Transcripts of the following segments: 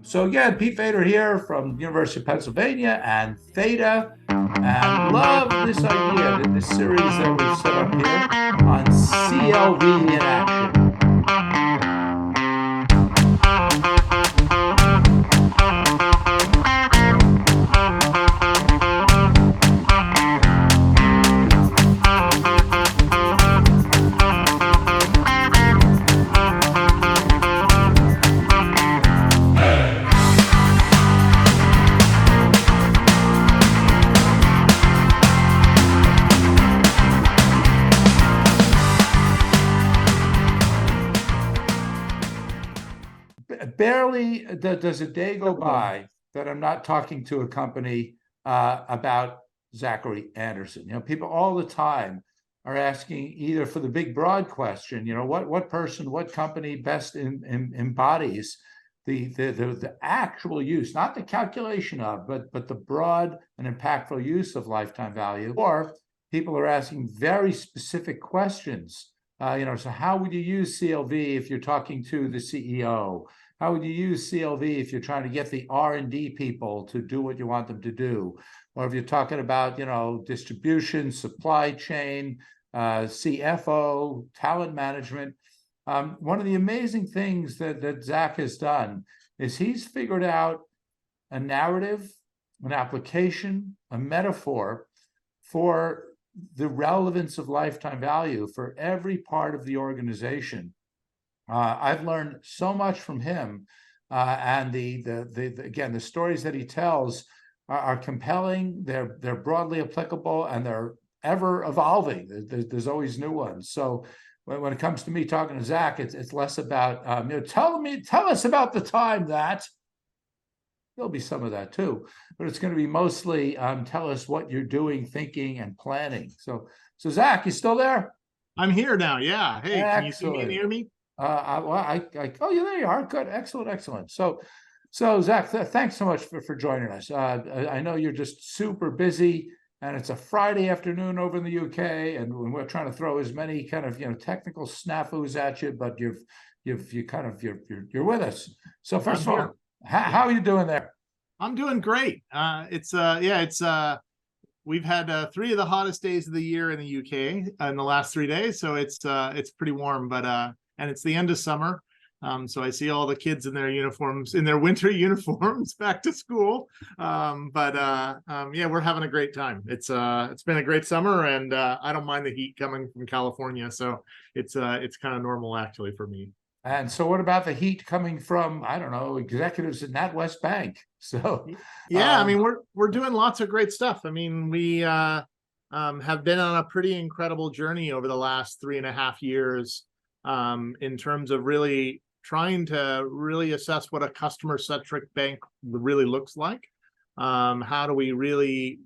So again, Pete Fader here from University of Pennsylvania and Theta, and love this idea, this series that we've set up here on CLV in action. Barely does a day go by that I'm not talking to a company about Zachery Anderson. People all the time are asking either for the big broad question, what person, what company best embodies the actual use, not the calculation of, but the broad and impactful use of lifetime value, or people are asking very specific questions. So how would you use CLV if you're talking to the CEO? How would you use CLV if you're trying to get the R&D people to do what you want them to do? Or if you're talking about, distribution, supply chain, CFO, talent management. One of the amazing things that Zach has done is he's figured out a narrative, an application, a metaphor for the relevance of lifetime value for every part of the organization. I've learned so much from him, and the stories that he tells are compelling. They're broadly applicable, and they're ever evolving. There's always new ones. So when it comes to me talking to Zach, it's less about tell us about the time that. There'll be some of that too, but it's going to be mostly tell us what you're doing, thinking, and planning. So Zach, you still there? I'm here now. Yeah. Hey, Excellent. Can you see me and hear me? Oh, yeah, there you are. Good, excellent. So Zach, thanks so much for joining us. I know you're just super busy, and it's a Friday afternoon over in the UK, and we're trying to throw as many kind of technical snafus at you, but you're with us. So first of all, how are you doing there? I'm doing great. We've had 3 of the hottest days of the year in the UK in the last 3 days, so it's pretty warm, but and it's the end of summer. So I see all the kids in their uniforms, in their winter uniforms, back to school. Yeah, we're having a great time. It's been a great summer, and I don't mind the heat coming from California, so it's kind of normal actually for me. And so what about the heat coming from, I don't know, executives at NatWest Bank? So yeah, I mean, we're doing lots of great stuff. I mean, we have been on a pretty incredible journey over the last 3.5 years, in terms of really trying to really assess what a customer-centric bank really looks like. How do we really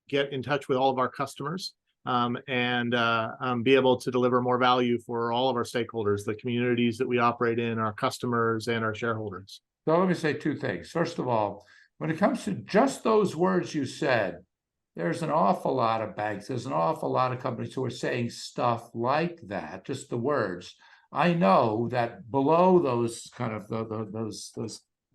get in touch with all of our customers, and be able to deliver more value for all of our stakeholders, the communities that we operate in, our customers, and our shareholders. So let me say 2 things. First of all, when it comes to just those words you said, there's an awful lot of banks, there's an awful lot of companies who are saying stuff like that, just the words. I know that below those kind of those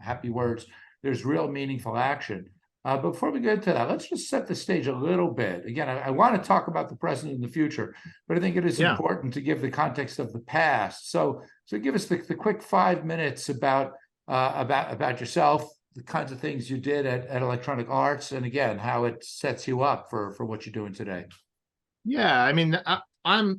happy words, there's real meaningful action. But before we get to that, let's just set the stage a little bit. Again, I want to talk about the present and the future, but I think it is important to give the context of the past. So give us the quick 5 minutes about yourself, the kinds of things you did at Electronic Arts, and again, how it sets you up for what you're doing today. Yeah, I mean, I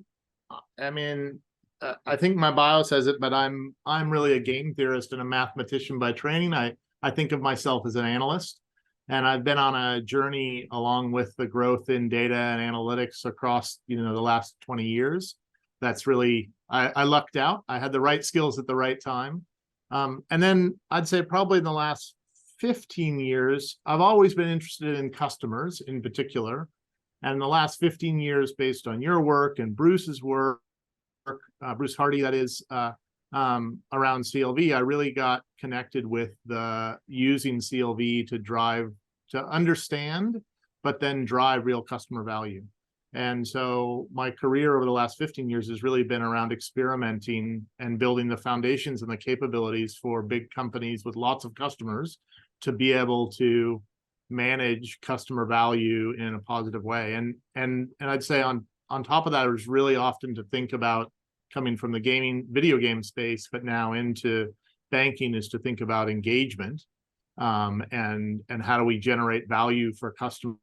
think my bio says it, but I'm really a game theorist and a mathematician by training. I think of myself as an analyst, and I've been on a journey along with the growth in data and analytics across the last 20 years. That's really, I lucked out. I had the right skills at the right time. And then I'd say probably in the last 15 years, I've always been interested in customers in particular. And in the last 15 years, based on your work and Bruce's work, Bruce Hardy, that is, around CLV, I really got connected with using CLV to understand, but then drive real customer value. And so my career over the last 15 years has really been around experimenting and building the foundations and the capabilities for big companies with lots of customers to be able to manage customer value in a positive way. And I'd say on top of that, it was really often to think about coming from the video game space, but now into banking, is to think about engagement, and how do we generate value for customers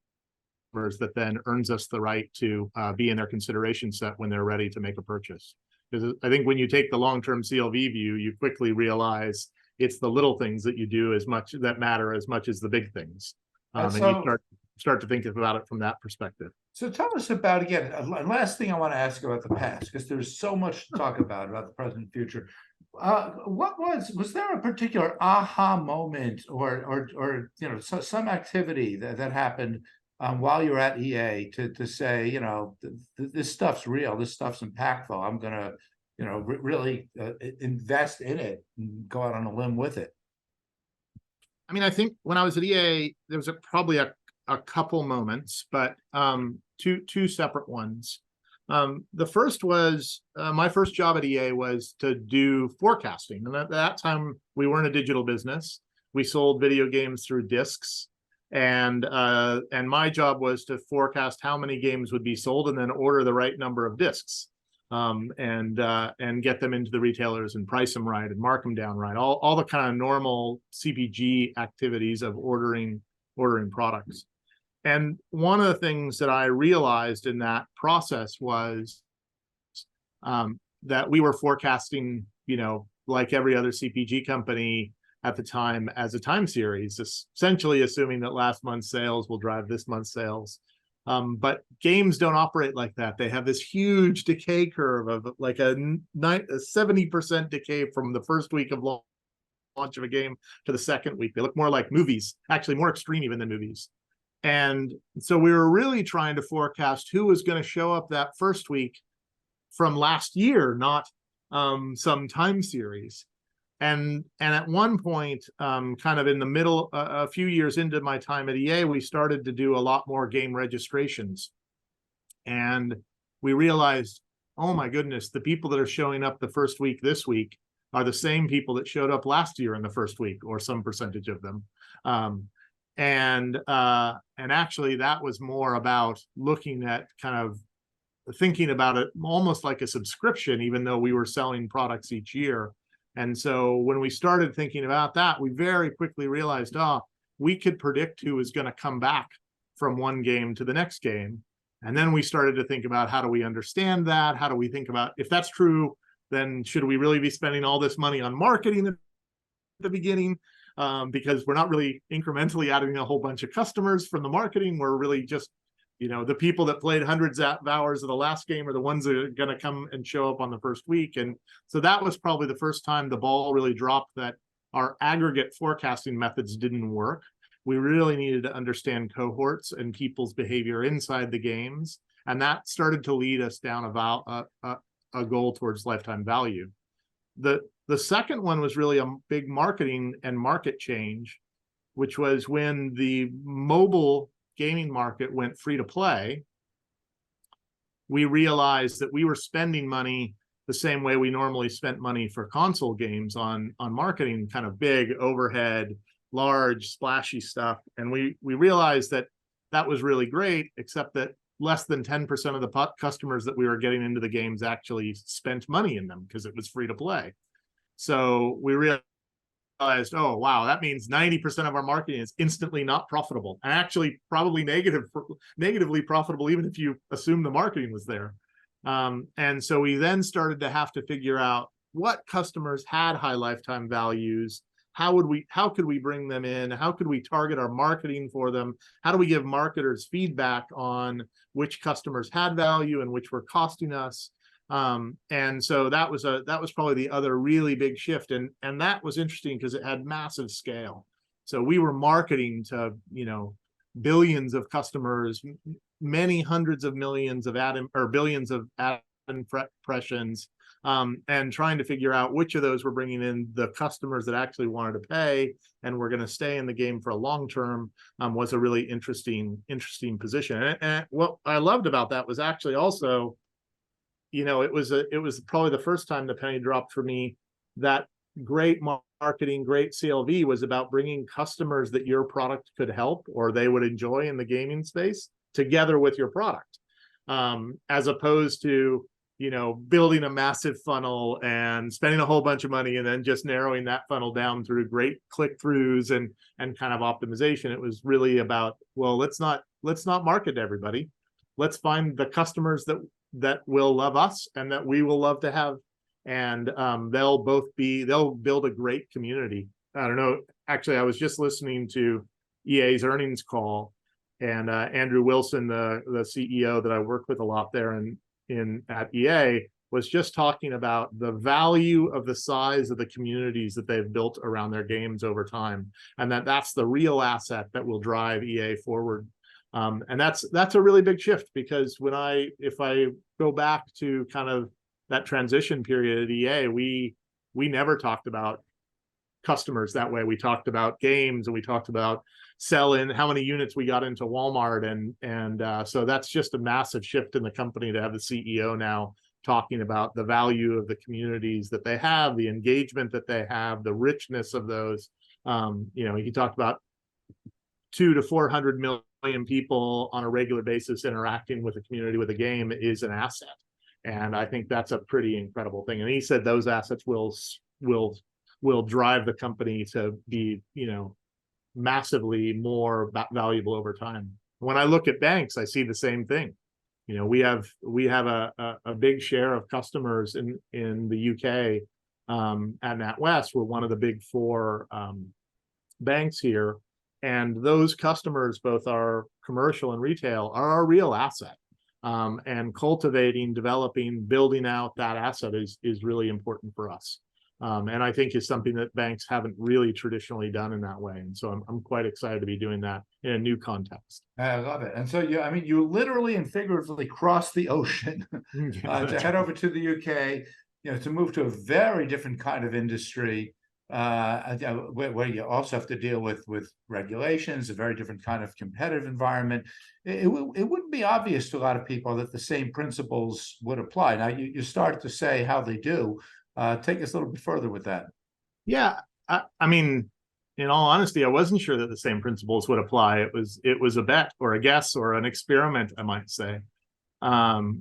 that then earns us the right to be in their consideration set when they're ready to make a purchase. Because I think when you take the long-term CLV view, you quickly realize it's the little things that you do that matter as much as the big things. And you start to think about it from that perspective. So tell us about, again, last thing I want to ask about the past, because there's so much to talk about the present and future. What was there a particular aha moment or some activity that happened while you're at EA to say, this stuff's real, this stuff's impactful, I'm gonna really invest in it and go out on a limb with it? I mean, I think when I was at EA, there was probably a couple moments, but two separate ones. The first was my first job at EA was to do forecasting. And at that time, we weren't a digital business. We sold video games through discs. And my job was to forecast how many games would be sold and then order the right number of discs, and get them into the retailers and price them right and mark them down right. All the kind of normal CPG activities of ordering products. And one of the things that I realized in that process was that we were forecasting, like every other CPG company at the time, as a time series, essentially assuming that last month's sales will drive this month's sales. But games don't operate like that. They have this huge decay curve of like a 70% decay from the first week of launch of a game to the second week. They look more like movies, actually more extreme even than movies. And so we were really trying to forecast who was going to show up that first week from last year, not some time series. And at one point, kind of in the middle, a few years into my time at EA, we started to do a lot more game registrations. And we realized, oh my goodness, the people that are showing up the first week this week are the same people that showed up last year in the first week, or some percentage of them. And actually, that was more about looking at kind of thinking about it almost like a subscription, even though we were selling products each year. And so when we started thinking about that, we very quickly realized, we could predict who is going to come back from one game to the next game. And then we started to think about, how do we understand that? How do we think about, if that's true, then should we really be spending all this money on marketing at the beginning? Because we're not really incrementally adding a whole bunch of customers from the marketing. We're really just, the people that played hundreds of hours of the last game are the ones that are going to come and show up on the first week. And so that was probably the first time the ball really dropped, that our aggregate forecasting methods didn't work. We really needed to understand cohorts and people's behavior inside the games. And that started to lead us down a goal towards lifetime value. The second one was really a big marketing and market change, which was when the mobile gaming market went free to play. We realized that we were spending money the same way we normally spent money for console games on marketing, kind of big overhead, large, splashy stuff. And we realized that was really great, except that less than 10% of the customers that we were getting into the games actually spent money in them because it was free to play. So we realized, oh, wow, that means 90% of our marketing is instantly not profitable, and actually probably negatively profitable, even if you assume the marketing was there. And so we then started to have to figure out what customers had high lifetime values. How could we bring them in? How could we target our marketing for them? How do we give marketers feedback on which customers had value and which were costing us? And so that was probably the other really big shift. And that was interesting because it had massive scale. So we were marketing to, billions of customers, many hundreds of millions of billions of ad impressions, and trying to figure out which of those were bringing in the customers that actually wanted to pay and were going to stay in the game for a long term, was a really interesting position. And what I loved about that was actually also, it was probably the first time the penny dropped for me that great marketing, great CLV was about bringing customers that your product could help or they would enjoy in the gaming space together with your product, as opposed to building a massive funnel and spending a whole bunch of money and then just narrowing that funnel down through great click-throughs and kind of optimization. It was really about, well, let's not market to everybody. Let's find the customers that will love us and that we will love to have, and they'll build a great community. I don't know. Actually, I was just listening to EA's earnings call, and Andrew Wilson, the CEO that I work with a lot there at EA, was just talking about the value of the size of the communities that they've built around their games over time, and that's the real asset that will drive EA forward. And that's a really big shift, because if I go back to kind of that transition period at EA, we never talked about customers that way. We talked about games, and we talked about sell-in, how many units we got into Walmart, and so that's just a massive shift in the company to have the CEO now talking about the value of the communities that they have, the engagement that they have, the richness of those. He talked about 200 to 400 million people on a regular basis interacting with the community with a game is an asset. And I think that's a pretty incredible thing. And he said those assets will drive the company to be, massively more valuable over time. When I look at banks, I see the same thing. We have a big share of customers in the UK at NatWest. We're one of the big four banks here, and those customers, both our commercial and retail, are our real asset. And cultivating, developing, building out that asset is really important for us. And I think is something that banks haven't really traditionally done in that way. And so I'm quite excited to be doing that in a new context. I love it. And so you literally and figuratively crossed the ocean to head over to the UK, to move to a very different kind of industry, where you also have to deal with regulations, a very different kind of competitive environment. It wouldn't be obvious to a lot of people that the same principles would apply. Now you start to say how they do. Take us a little bit further with that. Yeah, I mean, in all honesty, I wasn't sure that the same principles would apply. It was a bet or a guess or an experiment, I might say. But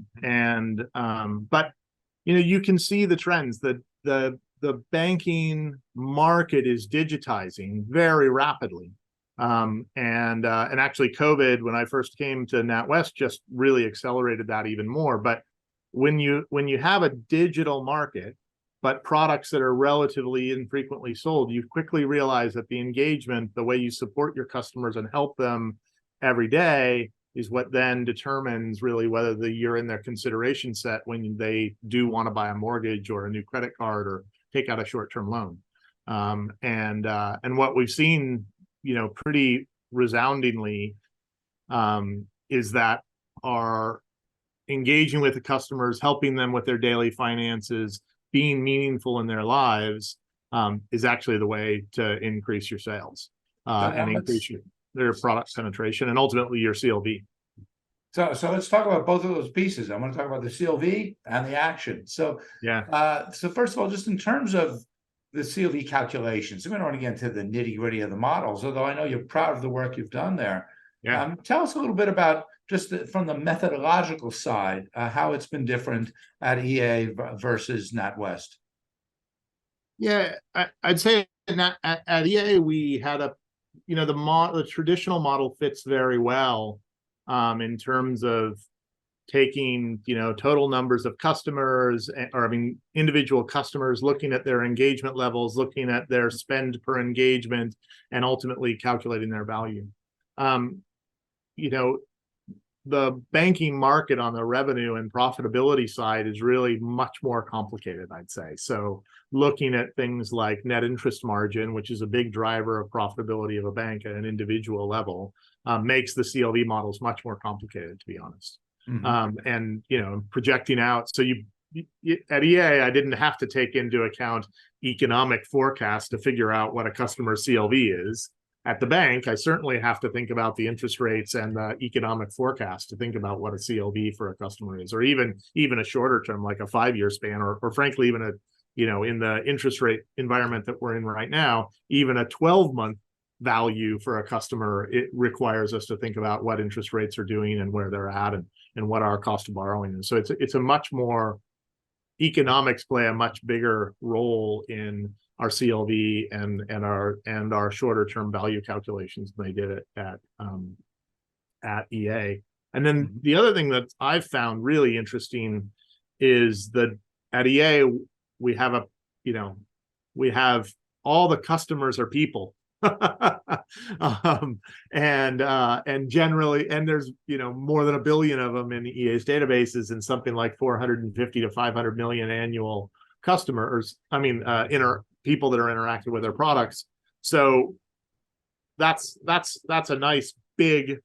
you can see the trends. The banking market is digitizing very rapidly. And actually COVID, when I first came to NatWest, just really accelerated that even more. But when you have a digital market, but products that are relatively infrequently sold, you quickly realize that the engagement, the way you support your customers and help them every day, is what then determines really whether you're in their consideration set when they do want to buy a mortgage or a new credit card or take out a short-term loan. And what we've seen, pretty resoundingly, is that our engaging with the customers, helping them with their daily finances, being meaningful in their lives, is actually the way to increase your sales and increase their product penetration and ultimately your CLV. So let's talk about both of those pieces. I want to talk about the CLV and the action. So yeah. So first of all, just in terms of the CLV calculations, we don't want to get into the nitty-gritty of the models, although I know you're proud of the work you've done there. Yeah. Tell us a little bit about just from the methodological side, how it's been different at EA versus NatWest. Yeah, I'd say at EA we had the traditional model fits very well in terms of taking total numbers of customers, or individual customers, looking at their engagement levels, looking at their spend per engagement, and ultimately calculating their value. The banking market on the revenue and profitability side is really much more complicated, I'd say. So looking at things like net interest margin, which is a big driver of profitability of a bank at an individual level, makes the CLV models much more complicated, to be honest. Mm-hmm. And projecting out, so at EA, I didn't have to take into account economic forecast to figure out what a customer's CLV is. At the bank, I certainly have to think about the interest rates and the economic forecast to think about what a CLV for a customer is, or even a shorter term, like a 5-year span, or frankly, even in the interest rate environment that we're in right now, even a 12-month value for a customer, it requires us to think about what interest rates are doing and where they're at, and what our cost of borrowing is. So it's a much more, economics play a much bigger role in our CLV and our shorter term value calculations than they did at EA. And then the other thing that I've found really interesting is that at EA we have all the customers are people. And generally, and there's more than 1 billion of them in EA's databases, and something like 450 to 500 million annual customers. People that are interacting with their products. So that's a nice big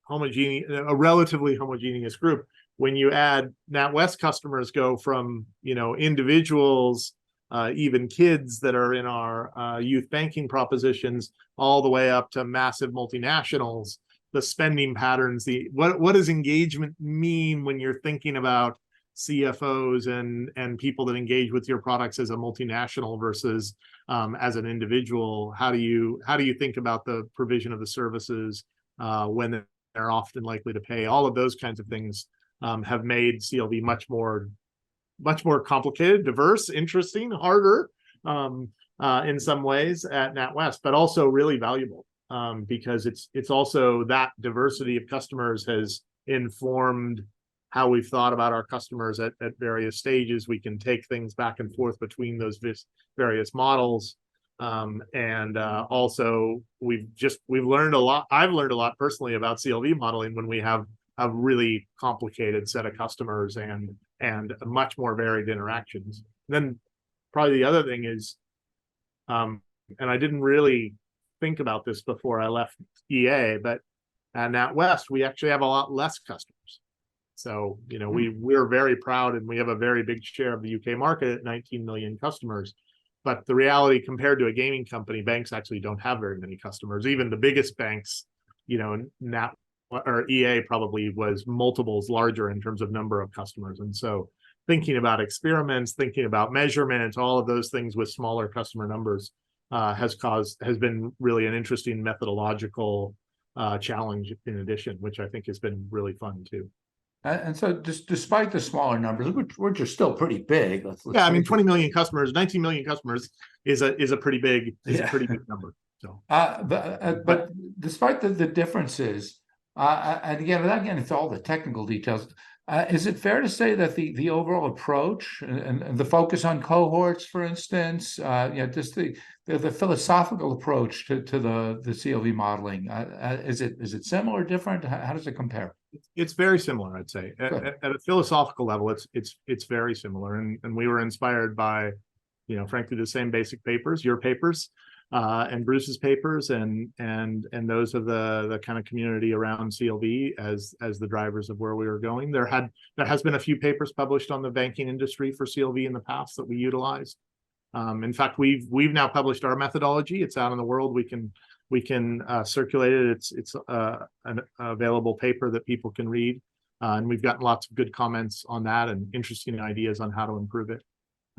a relatively homogeneous group. When you add NatWest customers, go from individuals, even kids that are in our youth banking propositions, all the way up to massive multinationals, the spending patterns, what does engagement mean when you're thinking about CFOs and people that engage with your products as a multinational versus as an individual? How do you think about the provision of the services when they're often likely to pay? All of those kinds of things have made CLV much more complicated, diverse, interesting, harder in some ways at NatWest, but also really valuable because it's also that diversity of customers has informed how we've thought about our customers at various stages. We can take things back and forth between those various models. Also we've learned a lot. I've learned a lot personally about CLV modeling when we have a really complicated set of customers and much more varied interactions. And then probably the other thing is, and I didn't really think about this before I left EA, but at NatWest, we actually have a lot less customers. So, we're very proud, and we have a very big share of the UK market at 19 million customers. But the reality, compared to a gaming company, banks actually don't have very many customers. Even the biggest banks, EA probably was multiples larger in terms of number of customers. And so thinking about experiments, thinking about measurements, all of those things with smaller customer numbers has been really an interesting methodological challenge in addition, which I think has been really fun too. And so despite the smaller numbers, which are still pretty big. Let's 20 million customers, 19 million customers is a pretty big number. So, but despite the differences, and again, without getting into all the technical details, is it fair to say that the overall approach and the focus on cohorts, for instance, just the philosophical approach to the CLV modeling, is it similar or different? How does it compare? It's very similar, I'd say. At a philosophical level, it's very similar, and we were inspired by, frankly, the same basic papers, your papers, and Bruce's papers, and those of the kind of community around CLV as the drivers of where we were going. There has been a few papers published on the banking industry for CLV in the past that we utilized. In fact, we've now published our methodology. It's out in the world. We can circulate it. It's an available paper that people can read, and we've gotten lots of good comments on that and interesting ideas on how to improve it.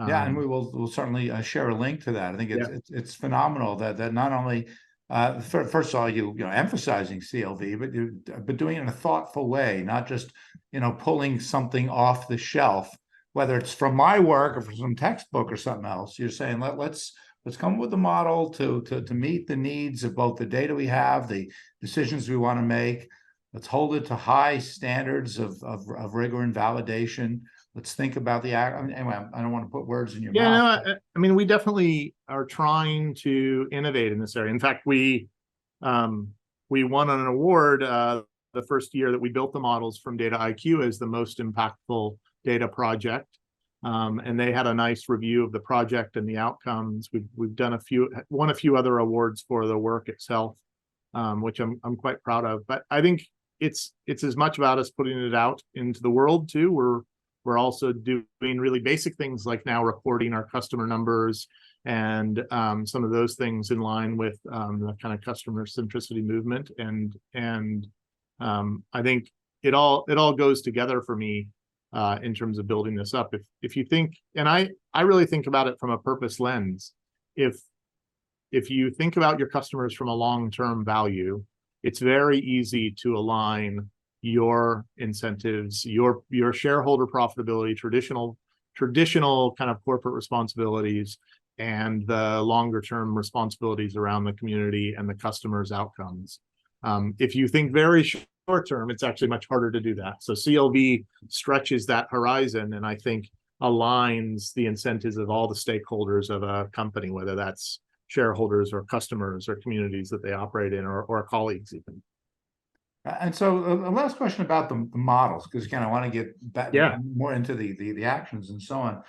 Yeah, and we'll certainly share a link to that. I think it's phenomenal that not only first of all you emphasizing CLV, but doing it in a thoughtful way, not just pulling something off the shelf, whether it's from my work or from some textbook or something else. You're saying let's come up with a model to meet the needs of both the data we have, the decisions we want to make. Let's hold it to high standards of rigor and validation. Let's think about anyway, I don't want to put words in your mouth. No, we definitely are trying to innovate in this area. In fact, we won an award the first year that we built the models from DataIQ as the most impactful data project. And they had a nice review of the project and the outcomes. We've won a few other awards for the work itself, which I'm quite proud of. But I think it's as much about us putting it out into the world too. We're also doing really basic things like now reporting our customer numbers and some of those things in line with the kind of customer centricity movement. And I think it all goes together for me in terms of building this up. If you think, and I really think about it from a purpose lens. If you think about your customers from a long-term value, it's very easy to align your incentives, your shareholder profitability, traditional kind of corporate responsibilities, and the longer term responsibilities around the community and the customer's outcomes. If you think very short term, it's actually much harder to do that. So CLV stretches that horizon, and I think aligns the incentives of all the stakeholders of a company, whether that's shareholders or customers or communities that they operate in, or colleagues even. And so the last question about the models, because again, I want to get back more into the actions and so on.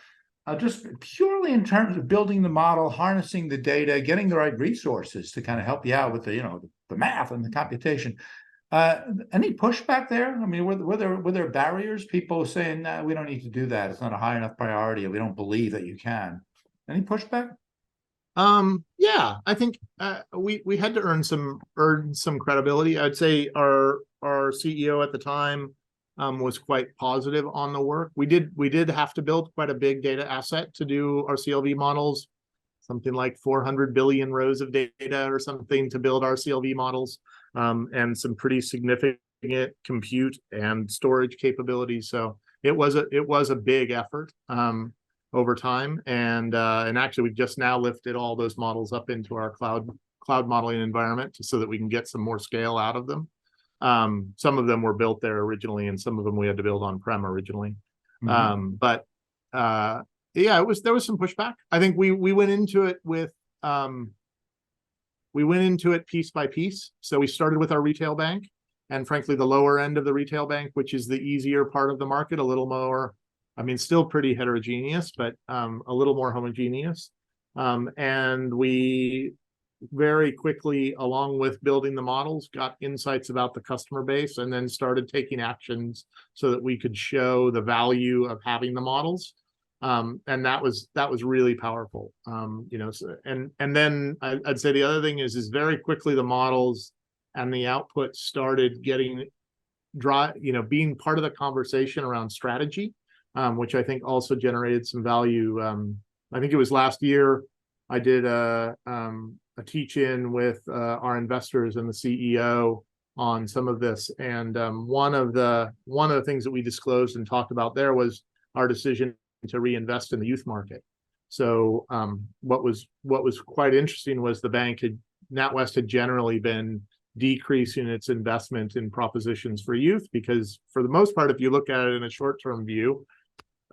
Just purely in terms of building the model, harnessing the data, getting the right resources to kind of help you out with the math and the computation. Any pushback there? I mean, were there barriers? People saying, "Nah, we don't need to do that. It's not a high enough priority. Or we don't believe that you can." Any pushback? Yeah, I think we had to earn some credibility. I'd say our CEO at the time was quite positive on the work. We did have to build quite a big data asset to do our CLV models, something like 400 billion rows of data or something to build our CLV models, and some pretty significant compute and storage capabilities. So it was a big effort over time, and actually we've just now lifted all those models up into our cloud modeling environment so that we can get some more scale out of them. Some of them were built there originally, and some of them we had to build on-prem originally. But yeah, there was some pushback. I think we went into it piece by piece. So we started with our retail bank, and frankly, the lower end of the retail bank, which is the easier part of the market, a little more, I mean, still pretty heterogeneous, but a little more homogeneous. And we very quickly, along with building the models, got insights about the customer base, and then started taking actions so that we could show the value of having the models. And that was really powerful. And then I'd say the other thing is very quickly the models and the output started getting being part of the conversation around strategy, which I think also generated some value. I think it was last year I did a teach-in with our investors and the CEO on some of this, and one of the things that we disclosed and talked about there was our decision to reinvest in the youth market. So what was quite interesting was NatWest had generally been decreasing its investment in propositions for youth, because for the most part, if you look at it in a short-term view,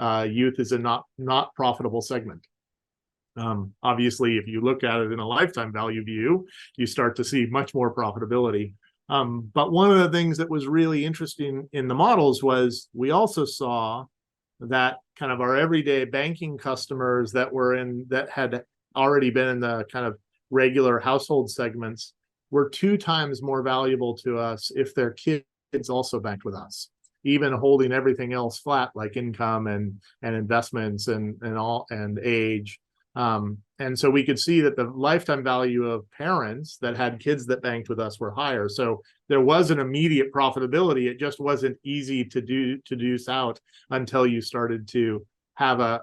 youth is a not profitable segment. Obviously, if you look at it in a lifetime value view, you start to see much more profitability. But one of the things that was really interesting in the models was we also saw that kind of our everyday banking customers that had already been in the kind of regular household segments were 2 times more valuable to us if their kids also banked with us, even holding everything else flat, like income and investments and age. And so we could see that the lifetime value of parents that had kids that banked with us were higher. So there was an immediate profitability. It just wasn't easy to deduce out until you started to have a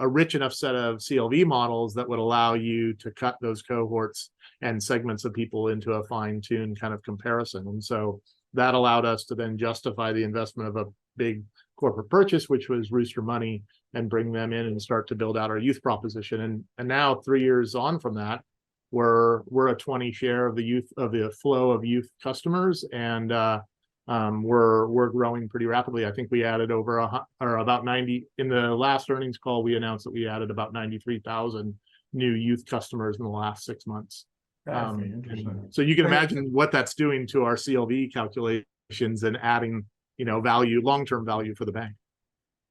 rich enough set of CLV models that would allow you to cut those cohorts and segments of people into a fine-tuned kind of comparison. And so that allowed us to then justify the investment of a big corporate purchase, which was Rooster Money, and bring them in and start to build out our youth proposition. And now 3 years on from that, we're a 20 share of the flow of youth customers, and we're growing pretty rapidly. I think we added about 90 in the last earnings call. We announced that we added about 93,000 new youth customers in the last 6 months. So you can imagine what that's doing to our CLV calculations and adding, value, long-term value for the bank.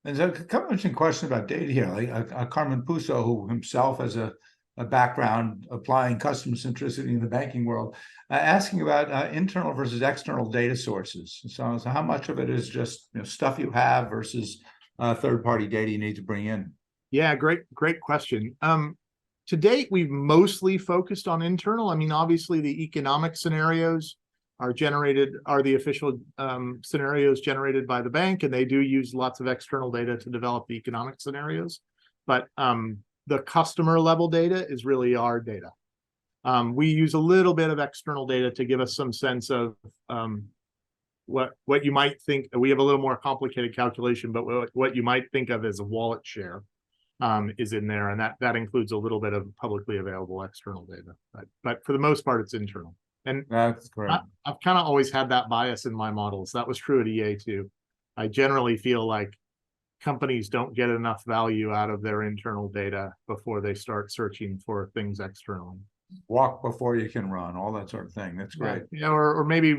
And so a couple of interesting questions about data here. Like Carmen Puso, who himself has a background applying customer centricity in the banking world, asking about internal versus external data sources. So how much of it is just stuff you have versus third-party data you need to bring in? Yeah, great question. To date, we've mostly focused on internal. I mean, obviously the economic scenarios are the official scenarios generated by the bank, and they do use lots of external data to develop the economic scenarios. But the customer level data is really our data. We use a little bit of external data to give us some sense of what you might think. We have a little more complicated calculation, but what you might think of as a wallet share is in there, and that includes a little bit of publicly available external data. But for the most part, it's internal. And That's correct. I've kind of always had that bias in my models. That was true at EA too. I generally feel like companies don't get enough value out of their internal data before they start searching for things externally. Walk before you can run, all that sort of thing. That's great. Yeah, or maybe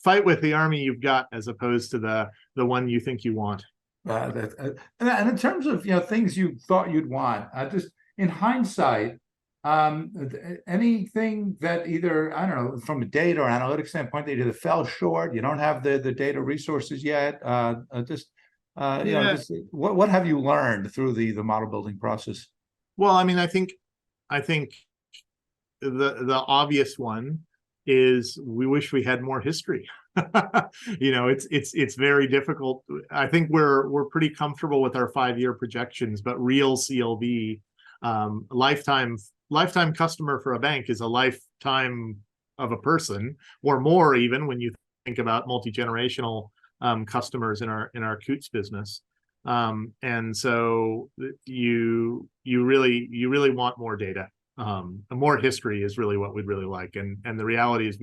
fight with the army you've got as opposed to the one you think you want. And in terms of things you thought you'd want, just in hindsight, anything that either, I don't know, from a data or analytics standpoint, that either fell short, you don't have the data resources yet, what have you learned through the model building process? Well, I mean, I think the obvious one is we wish we had more history. It's very difficult. I think we're pretty comfortable with our 5-year projections, but real CLV, lifetime customer for a bank is a lifetime of a person or more, even when you think about multi-generational customers in our Coots business. And so you really want more data. More history is really what we'd really like. And the reality is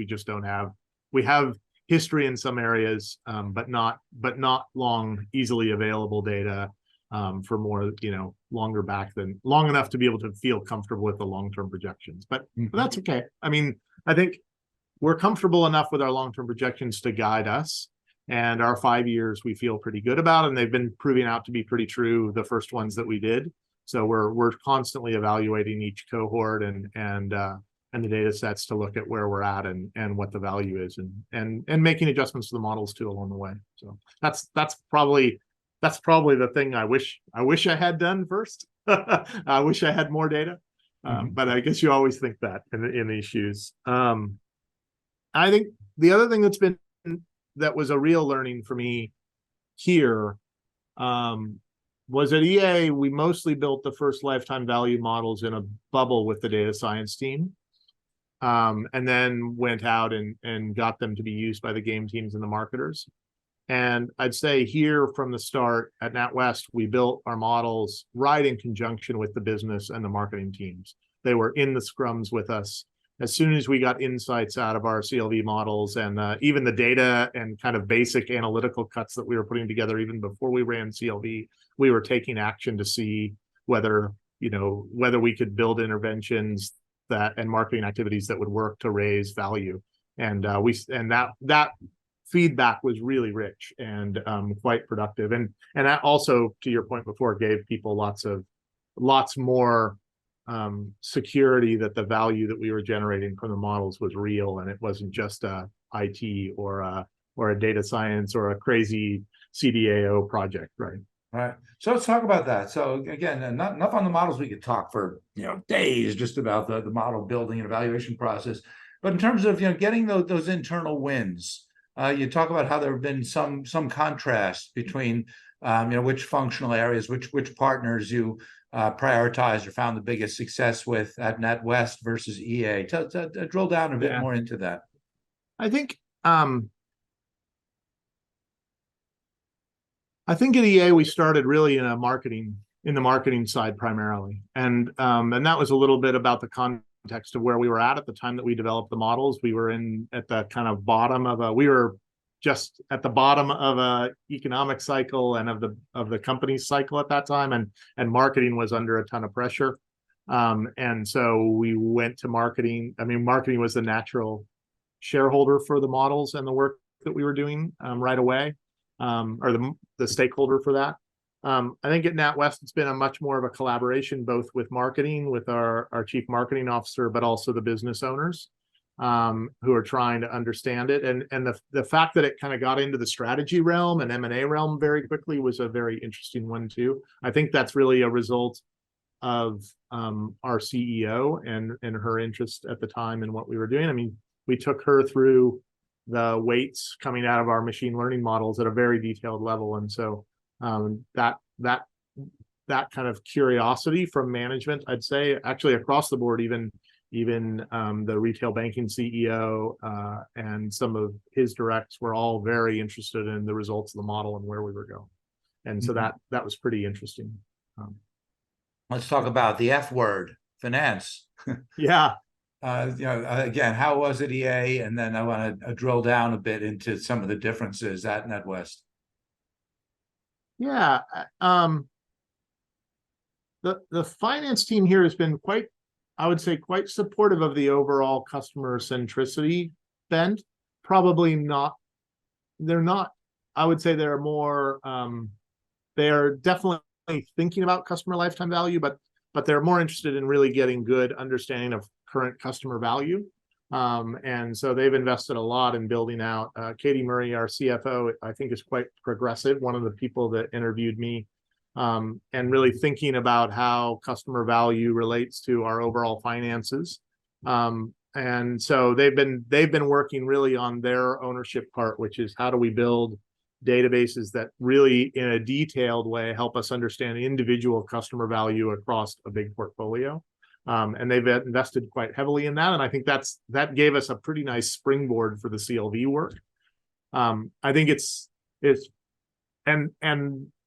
we have history in some areas, but not long, easily available data for more, long enough to be able to feel comfortable with the long-term projections. But that's okay. I mean, I think we're comfortable enough with our long-term projections to guide us. And our 5 years we feel pretty good about, and they've been proving out to be pretty true, the first ones that we did. So we're constantly evaluating each cohort and the data sets to look at where we're at and what the value is, and making adjustments to the models too along the way. So that's probably the thing I wish I had done first. I wish I had more data, but I guess you always think that in these shoes. I think the other thing that was a real learning for me here was at EA, we mostly built the first lifetime value models in a bubble with the data science team, and then went out and got them to be used by the game teams and the marketers. And I'd say here from the start at NatWest, we built our models right in conjunction with the business and the marketing teams. They were in the scrums with us. As soon as we got insights out of our CLV models and even the data and kind of basic analytical cuts that we were putting together, even before we ran CLV, we were taking action to see whether we could build interventions and marketing activities that would work to raise value. And that feedback was really rich and quite productive. And that also, to your point before, gave people lots more security that the value that we were generating from the models was real, and it wasn't just a IT or a data science or a crazy CDAO project, right? Right. So let's talk about that. So again, not enough on the models. We could talk for days just about the model building and evaluation process. But in terms of getting those internal wins, you talk about how there have been some contrast between which functional areas, which partners you prioritized or found the biggest success with at NatWest versus EA. Drill down a bit more into that. I think at EA we started really in the marketing side primarily, and that was a little bit about the context of where we were at the time that we developed the models. We were at the kind of we were just at the bottom of a economic cycle and of the company's cycle at that time, and marketing was under a ton of pressure, and so we went to marketing. I mean, marketing was the natural shareholder for the models and the work that we were doing right away, or the stakeholder for that. I think at NatWest it's been a much more of a collaboration, both with marketing, with our chief marketing officer, but also the business owners. who are trying to understand it. And the fact that it kind of got into the strategy realm and M&A realm very quickly was a very interesting one too. I think that's really a result of our CEO and her interest at the time in what we were doing. I mean, we took her through the weights coming out of our machine learning models at a very detailed level. And so that kind of curiosity from management, I'd say, actually across the board, even the retail banking CEO and some of his directs were all very interested in the results of the model and where we were going. And so that was pretty interesting. Let's talk about the F word, finance. Yeah. Again, how was it EA? And then I want to drill down a bit into some of the differences at NatWest. Yeah. The finance team here has been quite, I would say, quite supportive of the overall customer centricity bent. Probably not, they're not, I would say they're more, they're definitely thinking about customer lifetime value, but they're more interested in really getting good understanding of current customer value. And so they've invested a lot in building out. Katie Murray, our CFO, I think is quite progressive, one of the people that interviewed me, and really thinking about how customer value relates to our overall finances. And so they've been working really on their ownership part, which is how do we build databases that really in a detailed way help us understand individual customer value across a big portfolio. And they've invested quite heavily in that. And I think that gave us a pretty nice springboard for the CLV work. I think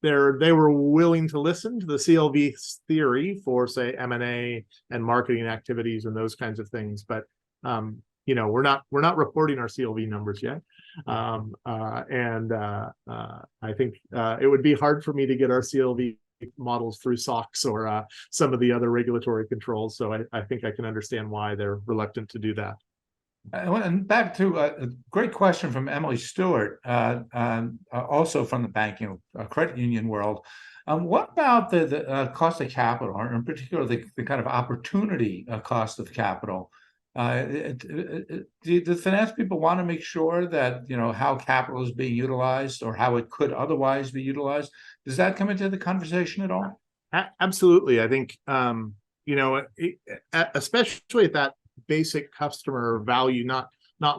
they were willing to listen to the CLV theory for, say, M&A and marketing activities and those kinds of things. But we're not reporting our CLV numbers yet. I think it would be hard for me to get our CLV models through SOX or some of the other regulatory controls. So I think I can understand why they're reluctant to do that. And back to a great question from Emily Stewart, also from the banking credit union world. What about the cost of capital, or in particular the kind of opportunity cost of capital? Do the finance people want to make sure that how capital is being utilized or how it could otherwise be utilized? Does that come into the conversation at all? Absolutely. I think especially at that basic customer value, not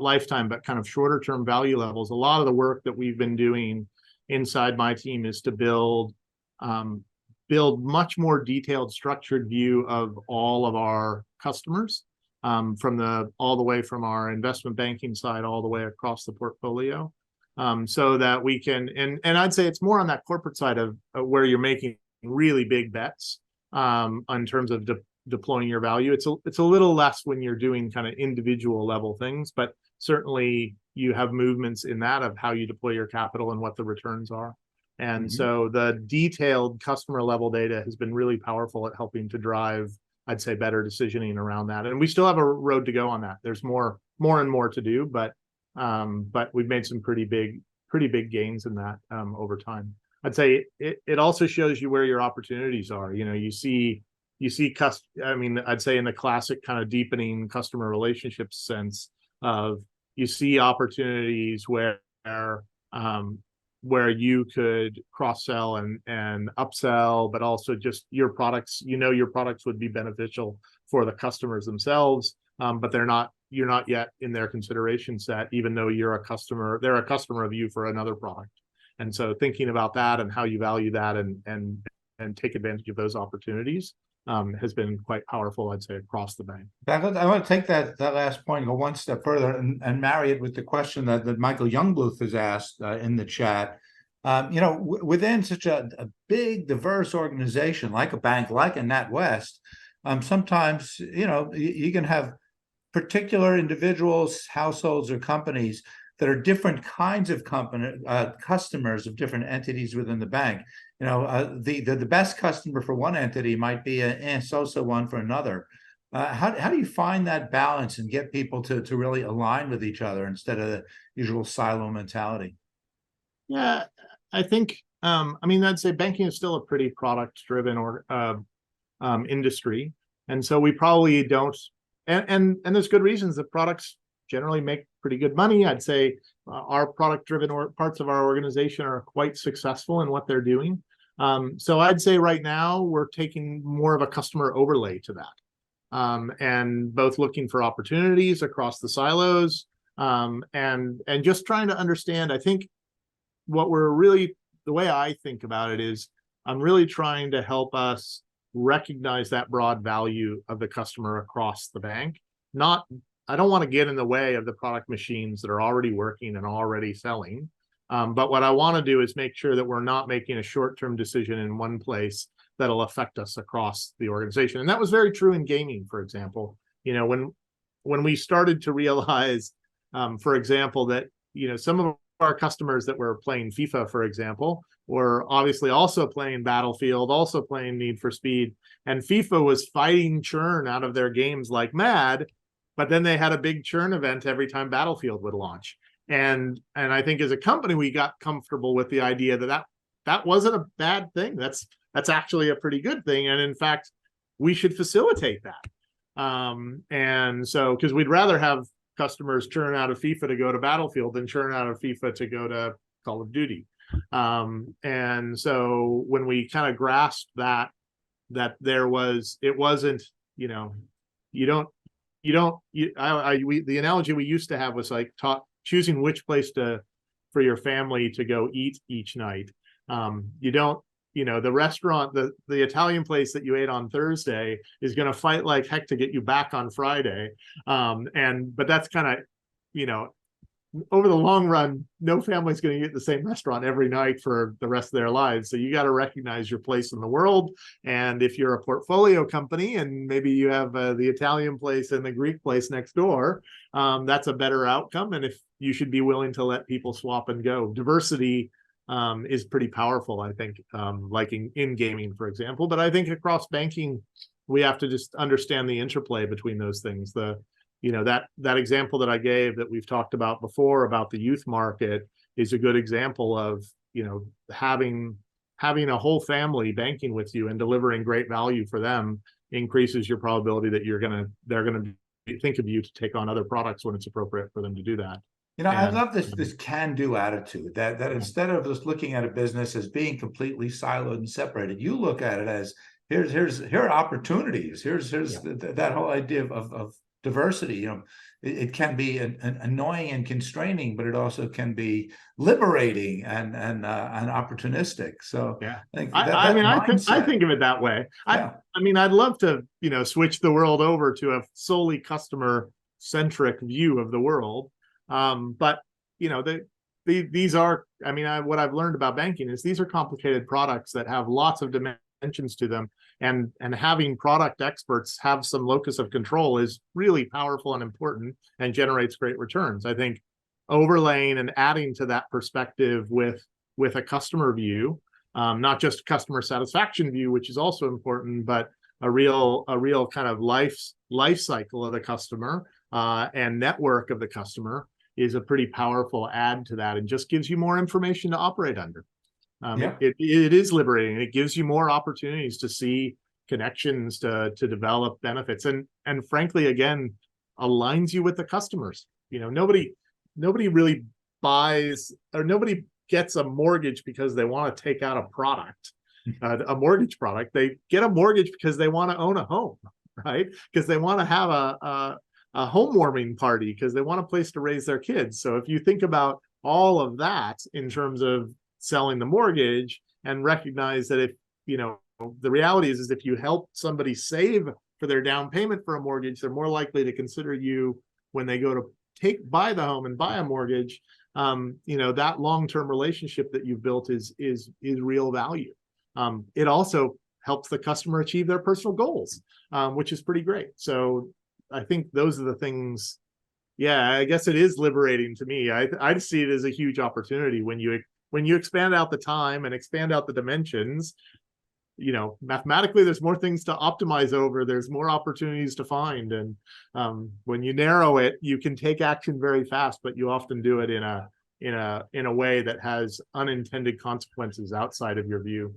lifetime, but kind of shorter term value levels. A lot of the work that we've been doing inside my team is to build much more detailed, structured view of all of our customers. All the way from our investment banking side all the way across the portfolio, so that we can, and I'd say it's more on that corporate side of where you're making really big bets in terms of deploying your value. It's a little less when you're doing kind of individual level things, but certainly you have movements in that of how you deploy your capital and what the returns are. And so the detailed customer level data has been really powerful at helping to drive, I'd say, better decisioning around that. And we still have a road to go on that. There's more and more to do, but we've made some pretty big gains in that over time. I'd say it also shows you where your opportunities are. You see I'd say in the classic kind of deepening customer relationship sense of, you see opportunities where you could cross-sell and upsell, but also just your products, your products would be beneficial for the customers themselves, but you're not yet in their consideration set, even though they're a customer of you for another product. And so thinking about that and how you value that and take advantage of those opportunities has been quite powerful, I'd say, across the bank. I want to take that last point and go one step further and marry it with the question that Michael Youngbluth has asked in the chat. Within such a big, diverse organization like a bank, like a NatWest, sometimes, you can have particular individuals, households, or companies that are different kinds of customers of different entities within the bank. The best customer for one entity might be a so-so one for another. How do you find that balance and get people to really align with each other instead of the usual silo mentality? Yeah, I think, I'd say banking is still a pretty product-driven industry. And so we probably don't, and there's good reasons that products generally make pretty good money. I'd say our product-driven parts of our organization are quite successful in what they're doing. So I'd say right now we're taking more of a customer overlay to that, and both looking for opportunities across the silos, and just trying to understand. I think what we're really, the way I think about it is, I'm really trying to help us recognize that broad value of the customer across the bank. I don't want to get in the way of the product machines that are already working and already selling. But what I want to do is make sure that we're not making a short-term decision in one place that'll affect us across the organization. And that was very true in gaming, for example. When we started to realize, for example, that some of our customers that were playing FIFA, for example, were obviously also playing Battlefield, also playing Need for Speed, and FIFA was fighting churn out of their games like mad. But then they had a big churn event every time Battlefield would launch. And I think as a company, we got comfortable with the idea that wasn't a bad thing. That's actually a pretty good thing. And in fact, we should facilitate that. And so, because we'd rather have customers churn out of FIFA to go to Battlefield than churn out of FIFA to go to Call of Duty. And so when we kind of grasped that there was, it wasn't, the analogy we used to have was like choosing which place for your family to go eat each night. The restaurant, the Italian place that you ate on Thursday is going to fight like heck to get you back on Friday. But that's kind of, over the long run, no family's going to eat the same restaurant every night for the rest of their lives. So you got to recognize your place in the world. And if you're a portfolio company and maybe you have the Italian place and the Greek place next door, that's a better outcome. And if you should be willing to let people swap and go. Diversity is pretty powerful, I think, like in gaming, for example. But I think across banking, we have to just understand the interplay between those things. That example that I gave that we've talked about before about the youth market is a good example of, having a whole family banking with you and delivering great value for them increases your probability that they're going to think of you to take on other products when it's appropriate for them to do that. I love this can-do attitude that instead of just looking at a business as being completely siloed and separated, you look at it as here are opportunities. Here's that whole idea of diversity. It can be an annoying and constraining, but it also can be liberating and opportunistic. So yeah, I think of it that way. Yeah. I'd love to switch the world over to a solely customer centric view of the world. But these are, what I've learned about banking is these are complicated products that have lots of dimensions to them, and having product experts have some locus of control is really powerful and important and generates great returns. I think overlaying and adding to that perspective with a customer view, not just customer satisfaction view, which is also important, but a real kind of life cycle of the customer and network of the customer is a pretty powerful add to that, and just gives you more information to operate under. It is liberating. It gives you more opportunities to see connections, to develop benefits, and frankly, again, aligns you with the customers. Nobody really buys, or nobody gets a mortgage because they want to take out a product, a mortgage product. They get a mortgage because they want to own a home, right? Because they want to have a home warming party, because they want a place to raise their kids. So if you think about all of that in terms of selling the mortgage, and recognize that if, the reality is if you help somebody save for their down payment for a mortgage, they're more likely to consider you when they go to buy the home and buy a mortgage. That long-term relationship that you've built is real value. It also helps the customer achieve their personal goals, which is pretty great. So I think those are the things. Yeah, I guess it is liberating to me. I see it as a huge opportunity when you expand out the time and expand out the dimensions. Mathematically, there's more things to optimize over. There's more opportunities to find, and when you narrow it, you can take action very fast. But you often do it in a way that has unintended consequences outside of your view.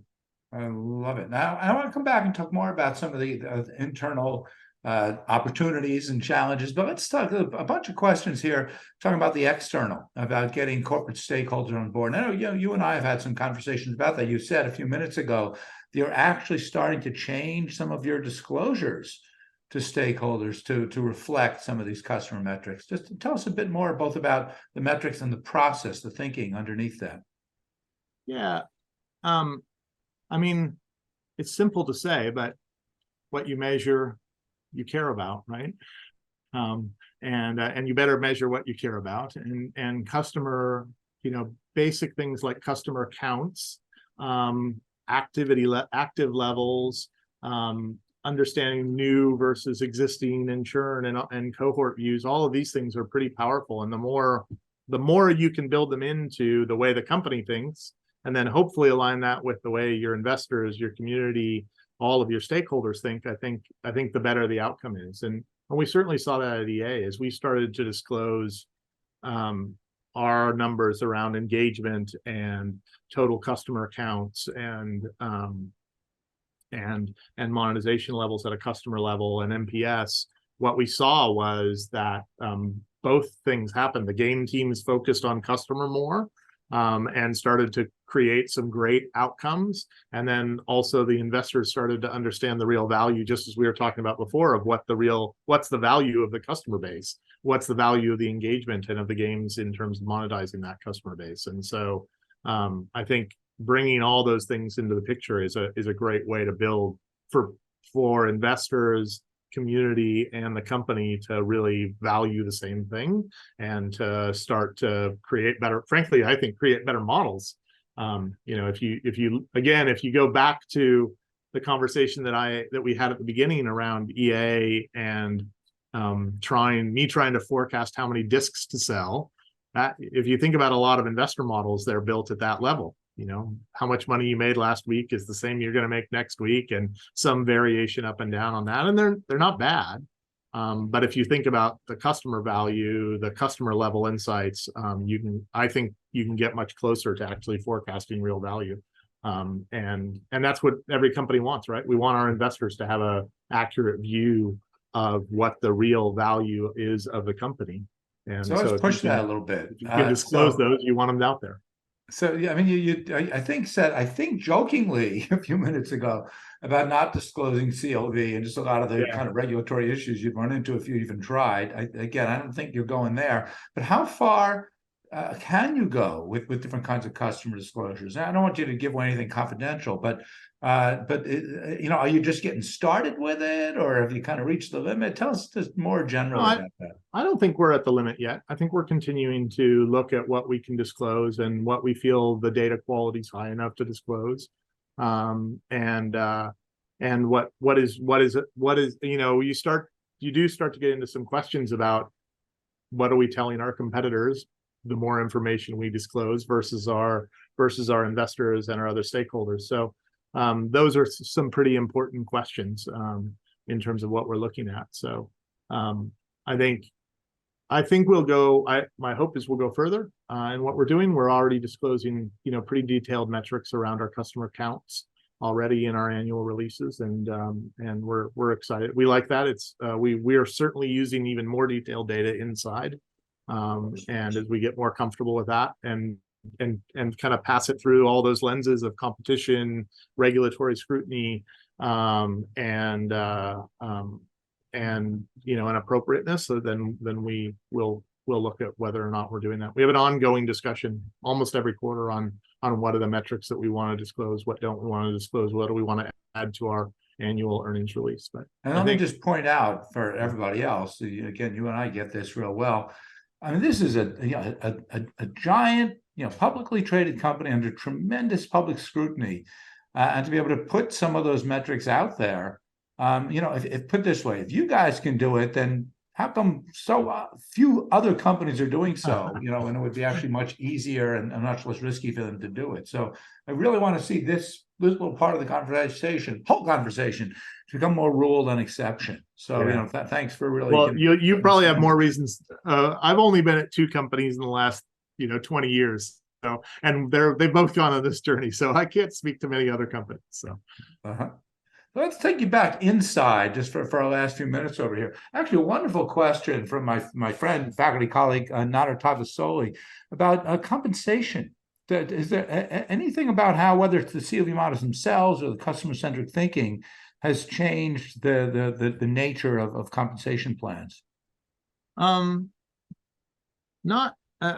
I love it. Now, I want to come back and talk more about some of the internal opportunities and challenges. But let's talk a bunch of questions here, talking about the external, about getting corporate stakeholders on board. And I know you and I have had some conversations about that. You said a few minutes ago you're actually starting to change some of your disclosures to stakeholders to reflect some of these customer metrics. Just tell us a bit more both about the metrics and the process, the thinking underneath that. Yeah. I mean, it's simple to say, but what you measure, you care about, right? And you better measure what you care about, and customer, basic things like customer counts, active levels, understanding new versus existing, and churn, and cohort views. All of these things are pretty powerful, and the more you can build them into the way the company thinks, and then hopefully align that with the way your investors, your community, all of your stakeholders think, I think the better the outcome is. And we certainly saw that at EA as we started to disclose our numbers around engagement and total customer accounts and monetization levels at a customer level and NPS. What we saw was that both things happened. The game teams focused on customer more, and started to create some great outcomes. And then also the investors started to understand the real value, just as we were talking about before, of what's the value of the customer base, what's the value of the engagement and of the games in terms of monetizing that customer base. And so I think bringing all those things into the picture is a great way to build for investors, community, and the company to really value the same thing, and to start to create better, frankly, I think create better models. If you go back to the conversation that we had at the beginning around EA and trying to forecast how many discs to sell, if you think about a lot of investor models, they're built at that level. How much money you made last week is the same you're going to make next week, and some variation up and down on that. And they're not bad. But if you think about the customer value, the customer level insights, I think you can get much closer to actually forecasting real value. And that's what every company wants, right? We want our investors to have an accurate view of what the real value is of the company. And so let's push that a little bit. If you can disclose those, you want them out there. So yeah, I mean, I think jokingly a few minutes ago about not disclosing CLV and just a lot of the kind of regulatory issues you'd run into if you even tried. I don't think you're going there. But how far can you go with different kinds of customer disclosures? I don't want you to give away anything confidential, but are you just getting started with it, or have you kind of reached the limit? Tell us just more generally about that. I don't think we're at the limit yet. I think we're continuing to look at what we can disclose and what we feel the data quality is high enough to disclose. And what is you do start to get into some questions about what are we telling our competitors, the more information we disclose versus our investors and our other stakeholders. So those are some pretty important questions in terms of what we're looking at. So I think we'll go. My hope is we'll go further. And what we're doing, we're already disclosing, pretty detailed metrics around our customer counts already in our annual releases, and we're excited. We like that. It's we are certainly using even more detailed data inside, and as we get more comfortable with that and kind of pass it through all those lenses of competition, regulatory scrutiny, and appropriateness. So then we'll look at whether or not we're doing that. We have an ongoing discussion almost every quarter on what are the metrics that we want to disclose, what don't we want to disclose, what do we want to add to our annual earnings release. But let me just point out for everybody else, again, you and I get this real well. I mean, this is a giant, publicly traded company under tremendous public scrutiny, and to be able to put some of those metrics out there. If put this way, if you guys can do it, then how come so few other companies are doing so? And it would be actually much easier and much less risky for them to do it. So I really want to see this little part of the whole conversation, to become more rule than exception. So thanks for really. Well, you probably have more reasons. I've only been at 2 companies in the last 20 years. So, and they've both gone on this journey. So I can't speak to many other companies. So. Let's take you back inside just for our last few minutes over here. Actually, a wonderful question from my friend, faculty colleague, Nader Tavasoli, about compensation. Is there anything about how, whether it's the CLV models themselves or the customer-centric thinking, has changed the nature of compensation plans? Not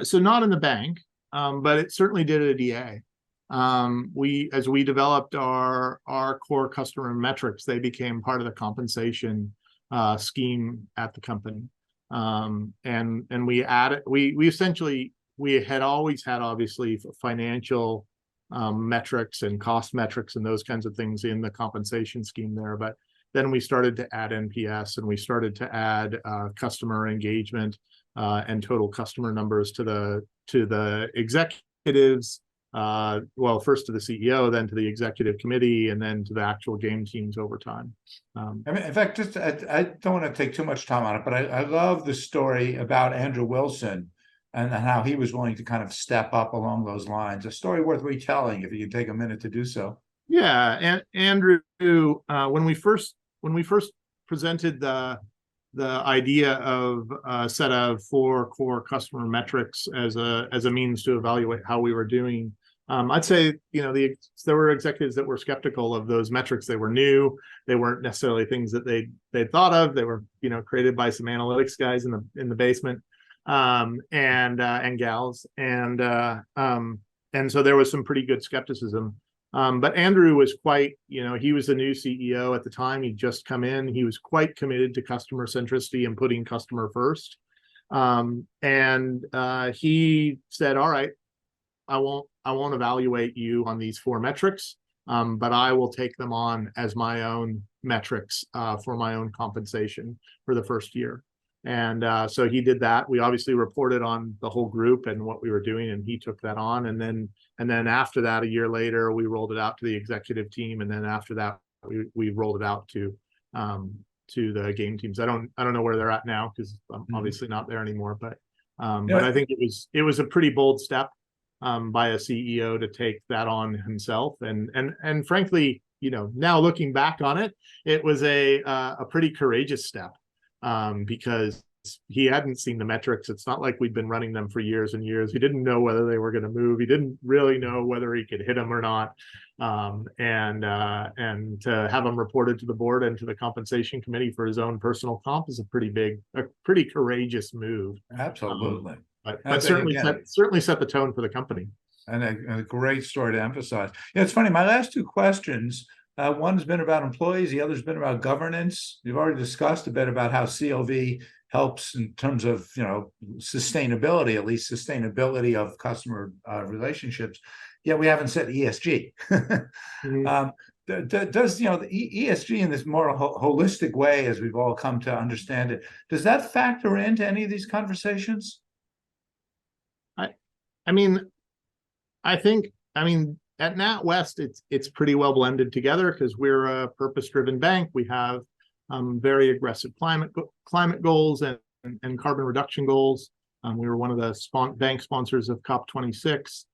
so not in the bank, but it certainly did at DA. As we developed our core customer metrics, they became part of the compensation scheme at the company. And we added, we essentially, we had always had obviously financial metrics and cost metrics and those kinds of things in the compensation scheme there. But then we started to add NPS, and we started to add customer engagement and total customer numbers to the executives. Well, first to the CEO, then to the executive committee, and then to the actual game teams over time. I mean, in fact, just I don't want to take too much time on it, but I love the story about Andrew Wilson and how he was willing to kind of step up along those lines. A story worth retelling, if you can take a minute to do so. Yeah, and Andrew, when we first presented the idea of a set of 4 core customer metrics as a means to evaluate how we were doing, I'd say, there were executives that were skeptical of those metrics. They were new. They weren't necessarily things that they'd thought of. They were, created by some analytics guys in the basement, and gals, and so there was some pretty good skepticism. But Andrew was quite, he was the new CEO at the time. He'd just come in. He was quite committed to customer centricity and putting customer first. And he said, all right, I won't evaluate you on these 4 metrics, but I will take them on as my own metrics for my own compensation for the first year. And so he did that. We obviously reported on the whole group and what we were doing, and he took that on. And then after that, a year later, we rolled it out to the executive team. And then after that, we rolled it out to the game teams. I don't know where they're at now, because I'm obviously not there anymore. But I think it was a pretty bold step by a CEO to take that on himself. And frankly, now looking back on it, it was a pretty courageous step, because he hadn't seen the metrics. It's not like we'd been running them for years and years. He didn't know whether they were going to move. He didn't really know whether he could hit them or not. And to have them reported to the board and to the compensation committee for his own personal comp is a pretty courageous move. Absolutely. But certainly set the tone for the company. And a great story to emphasize. Yeah, it's funny. My last 2 questions, one's been about employees. The other's been about governance. We've already discussed a bit about how CLV helps in terms of, sustainability, at least sustainability of customer relationships. Yet we haven't said ESG. Mm-hmm. Does the ESG in this more holistic way, as we've all come to understand it, does that factor into any of these conversations? I think at NatWest, it's pretty well blended together, because we're a purpose-driven bank. We have very aggressive climate goals and carbon reduction goals. We were one of the bank sponsors of COP26,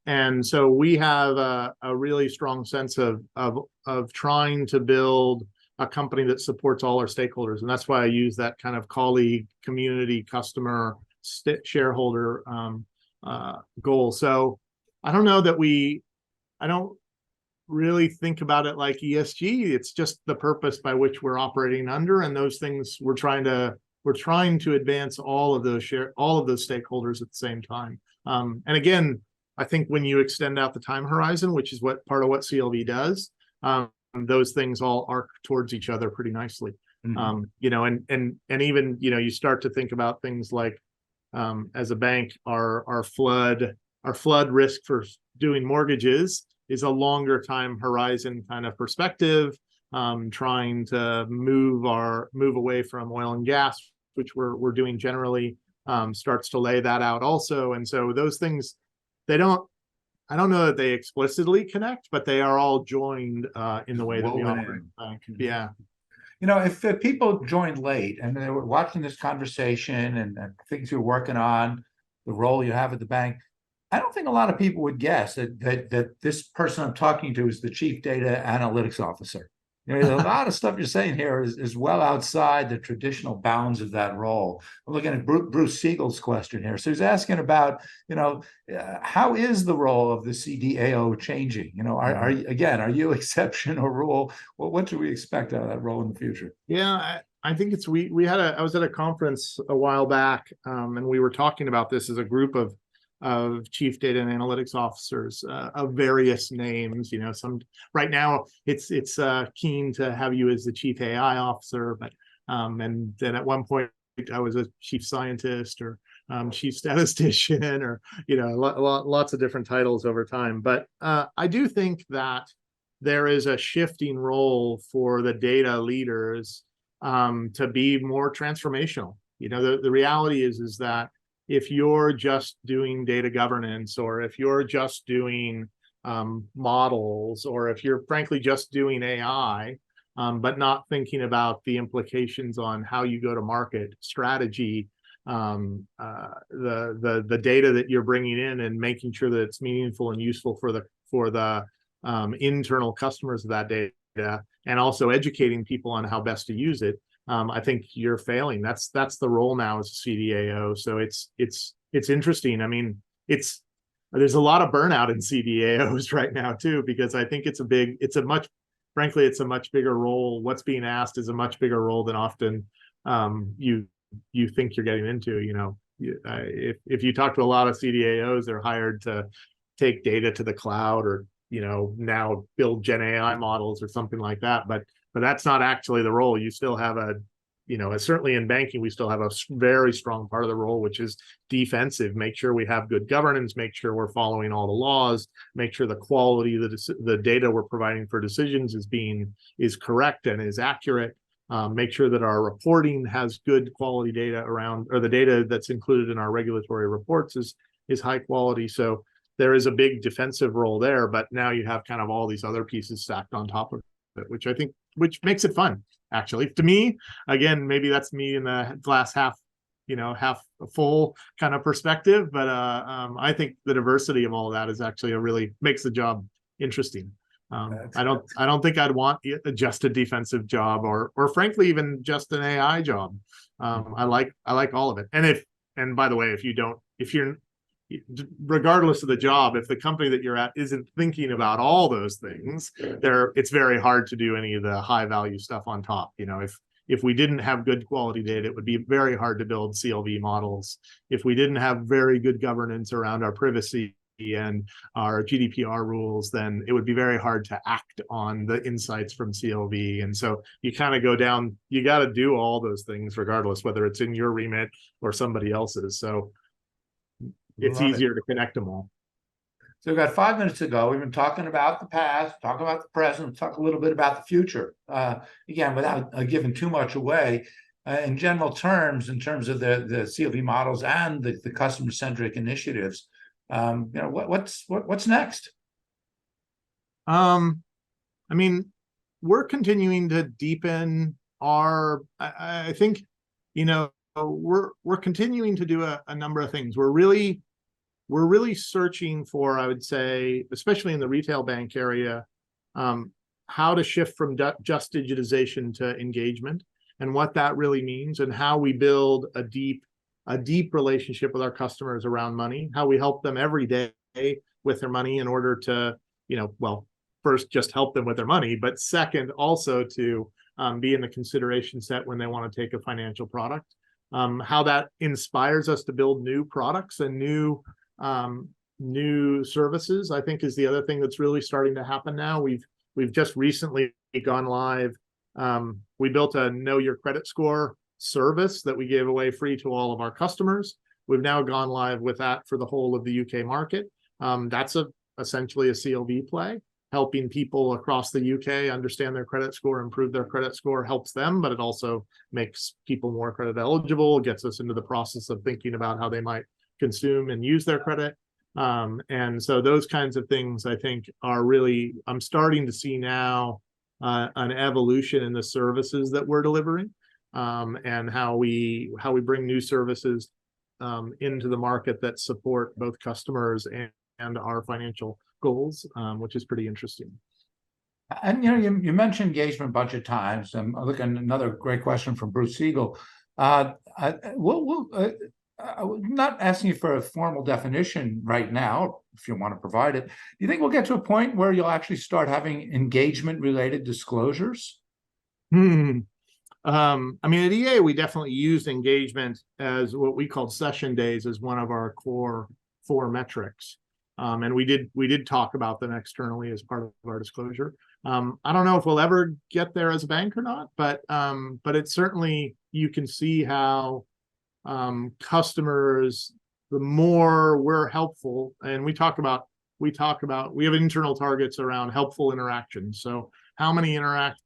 and so we have a really strong sense of trying to build a company that supports all our stakeholders, and that's why I use that kind of colleague, community, customer, shareholder goal. So I don't know that I don't really think about it like ESG. It's just the purpose by which we're operating under, and those things we're trying to advance all of those stakeholders at the same time. And again, I think when you extend out the time horizon, which is part of what CLV does, those things all arc towards each other pretty nicely. Mm-hmm. And even you start to think about things like, as a bank, our flood risk for doing mortgages is a longer time horizon kind of perspective, trying to move away from oil and gas, which we're doing generally, starts to lay that out also. And so those things, I don't know that they explicitly connect, but they are all joined in the way that we operate. Yeah. If people joined late and they were watching this conversation and things you're working on, the role you have at the bank, I don't think a lot of people would guess that this person I'm talking to is the chief data analytics officer. You know, a lot of stuff you're saying here is well outside the traditional bounds of that role. I'm looking at Bruce Siegel's question here. So he's asking about, how is the role of the CDAO changing? Are you exception or rule? What do we expect out of that role in the future? Yeah, I think it's I was at a conference a while back, and we were talking about this as a group of chief data and analytics officers of various names. Some right now it's keen to have you as the chief AI officer, but and then at one point I was a chief scientist or chief statistician, or lots of different titles over time. But I do think that there is a shifting role for the data leaders to be more transformational. The reality is that if you're just doing data governance, or if you're just doing models, or if you're frankly just doing AI, but not thinking about the implications on how you go to market strategy, the data that you're bringing in and making sure that it's meaningful and useful for the internal customers of that data, and also educating people on how best to use it, I think you're failing. That's the role now as a CDAO. So it's interesting. I mean, there's a lot of burnout in CDAOs right now too, because I think it's a much bigger role. What's being asked is a much bigger role than often you think you're getting into. If you talk to a lot of CDAOs, they're hired to take data to the cloud, or now build Gen AI models or something like that. But that's not actually the role. You still have certainly in banking, we still have a very strong part of the role, which is defensive. Make sure we have good governance, make sure we're following all the laws, make sure the quality of the data we're providing for decisions is correct and is accurate. Make sure that our reporting has good quality data around, or the data that's included in our regulatory reports is high quality. So there is a big defensive role there, but now you have kind of all these other pieces stacked on top of it, which makes it fun, actually. To me, again, maybe that's me in the glass half full kind of perspective, but I think the diversity of all of that is actually really makes the job interesting. I don't think I'd want just a defensive job, or frankly even just an AI job. I like all of it. And by the way, if you're regardless of the job, if the company that you're at isn't thinking about all those things, it's very hard to do any of the high value stuff on top. If we didn't have good quality data, it would be very hard to build CLV models. If we didn't have very good governance around our privacy and our GDPR rules, then it would be very hard to act on the insights from CLV. And so you kind of go down, you got to do all those things regardless, whether it's in your remit or somebody else's. So it's easier to connect them all. So we've got 5 minutes to go. We've been talking about the past, talking about the present, talk a little bit about the future. Again, without giving too much away, in general terms, in terms of the CLV models and the customer-centric initiatives, what's next? I mean, we're continuing to deepen our. I think, we're continuing to do a number of things. We're really searching for, I would say, especially in the retail bank area, how to shift from just digitization to engagement, and what that really means, and how we build a deep relationship with our customers around money, how we help them every day with their money in order to, first just help them with their money, but second, also to be in the consideration set when they want to take a financial product. How that inspires us to build new products and new services, I think, is the other thing that's really starting to happen now. We've just recently gone live. We built a Know Your Credit Score service that we gave away free to all of our customers. We've now gone live with that for the whole of the UK market. That's essentially a CLV play, helping people across the UK understand their credit score, improve their credit score, helps them, but it also makes people more credit eligible, gets us into the process of thinking about how they might consume and use their credit. And so those kinds of things, I think, are really, I'm starting to see now an evolution in the services that we're delivering, and how we bring new services into the market that support both customers and our financial goals, which is pretty interesting. And you mentioned engagement a bunch of times. I'm looking at another great question from Bruce Siegel. I'm not asking you for a formal definition right now, if you want to provide it. Do you think we'll get to a point where you'll actually start having engagement-related disclosures? Hmm. I mean, at EA, we definitely used engagement as what we called session days as one of our core 4 metrics. And we did talk about them externally as part of our disclosure. I don't know if we'll ever get there as a bank or not, but it's certainly, you can see how customers, the more we're helpful, and we have internal targets around helpful interactions. So how many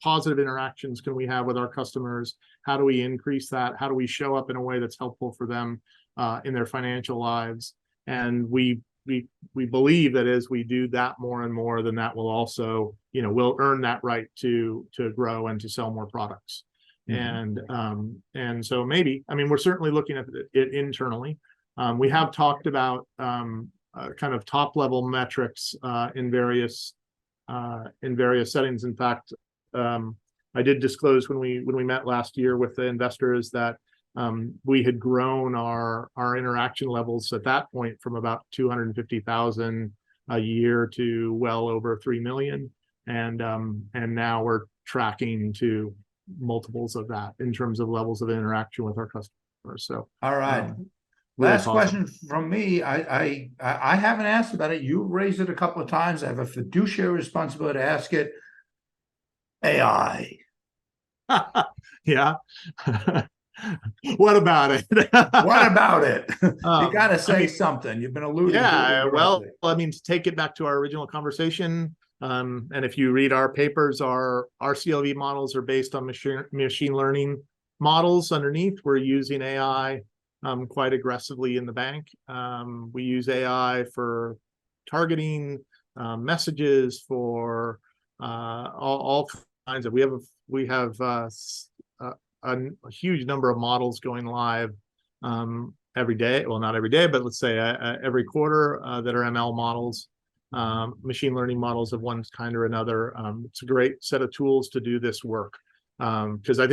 positive interactions can we have with our customers? How do we increase that? How do we show up in a way that's helpful for them in their financial lives? And we believe that as we do that more and more, then that will also, we'll earn that right to grow and to sell more products. And so maybe, I mean, we're certainly looking at it internally. We have talked about kind of top level metrics in various settings. In fact, I did disclose when we met last year with the investors that we had grown our interaction levels at that point from about 250,000 a year to well over 3 million, and now we're tracking to multiples of that in terms of levels of interaction with our customers. So, all right. Really Last positive. question from me. I haven't asked about it. You raised it a couple of times. I have a fiduciary responsibility to ask it. AI. Yeah. What about it? What about it? You got to say I mean, something. You've been alluding to it yeah, well, indirectly. I mean, to take it back to our original conversation, and if you read our papers, our CLV models are based on machine learning models underneath. We're using AI quite aggressively in the bank. We use AI for targeting messages, for all kinds of. We have a huge number of models going live every day. Well, not every day, but let's say every quarter that are ML models, machine learning models of one kind or another. It's a great set of tools to do this work, because I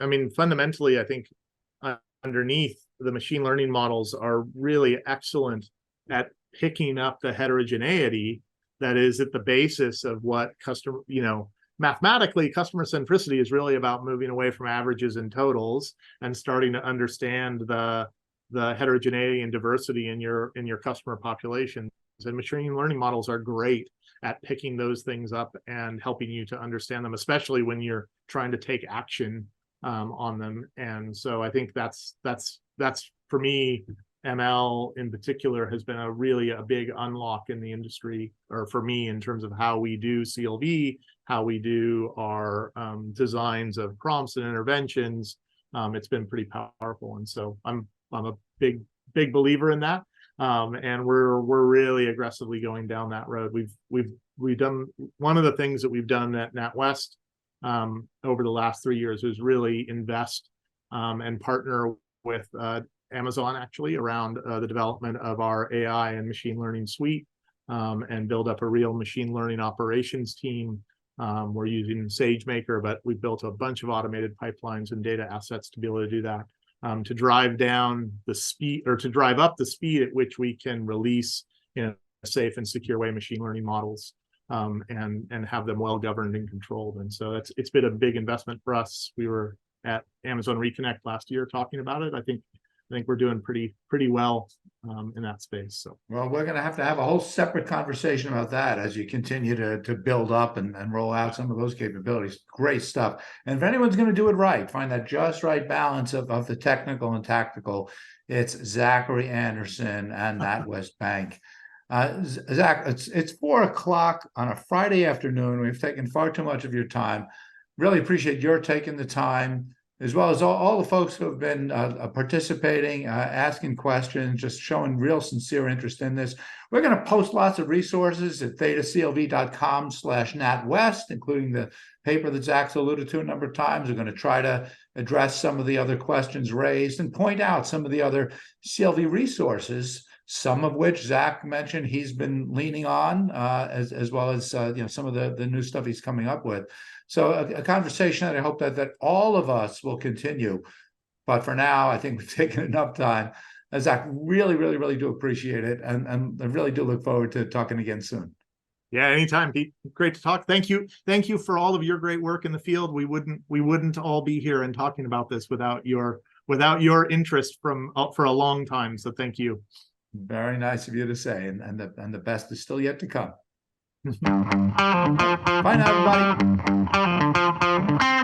mean, fundamentally, I think underneath, the machine learning models are really excellent at picking up the heterogeneity that is at the basis of what mathematically, customer centricity is really about moving away from averages and totals and starting to understand the heterogeneity and diversity in your customer population. And machine learning models are great at picking those things up and helping you to understand them, especially when you're trying to take action on them. And so I think that's for me, ML in particular has been a big unlock in the industry, or for me, in terms of how we do CLV, how we do our designs of prompts and interventions. It's been pretty powerful, and so I'm a big believer in that, and we're really aggressively going down that road. We've done, one of the things that we've done at NatWest over the last 3 years is really invest and partner with Amazon actually around the development of our AI and machine learning suite, and build up a real machine learning operations team. We're using SageMaker, but we built a bunch of automated pipelines and data assets to be able to do that, to drive down the speed, or to drive up the speed at which we can release in a safe and secure way machine learning models, and have them well governed and controlled. And so it's been a big investment for us. We were at Amazon Reconnect last year talking about it. I think we're doing pretty well in that space. So, well, we're going to have a whole separate conversation about that as you continue to build up and roll out some of those capabilities. Great stuff. And if anyone's going to do it right, find that just right balance of the technical and tactical, it's Zachery Anderson and NatWest Bank. Zach, it's 4 o'clock on a Friday afternoon. We've taken far too much of your time. Really appreciate your taking the time, as well as all the folks who have been participating, asking questions, just showing real sincere interest in this. We're going to post lots of resources at thetaclv.com/NatWest, including the paper that Zach's alluded to a number of times. We're going to try to address some of the other questions raised and point out some of the other CLV resources, some of which Zach mentioned he's been leaning on, as well as some of the new stuff he's coming up with. So a conversation that I hope that all of us will continue. But for now, I think we've taken enough time. Zach, really, really, really do appreciate it, and I really do look forward to talking again soon. Yeah, anytime, Pete. Great to talk. Thank you for all of your great work in the field. We wouldn't all be here and talking about this without your interest for a long time. So thank you. Very nice of you to say, and the best is still yet to come. Bye now, everybody.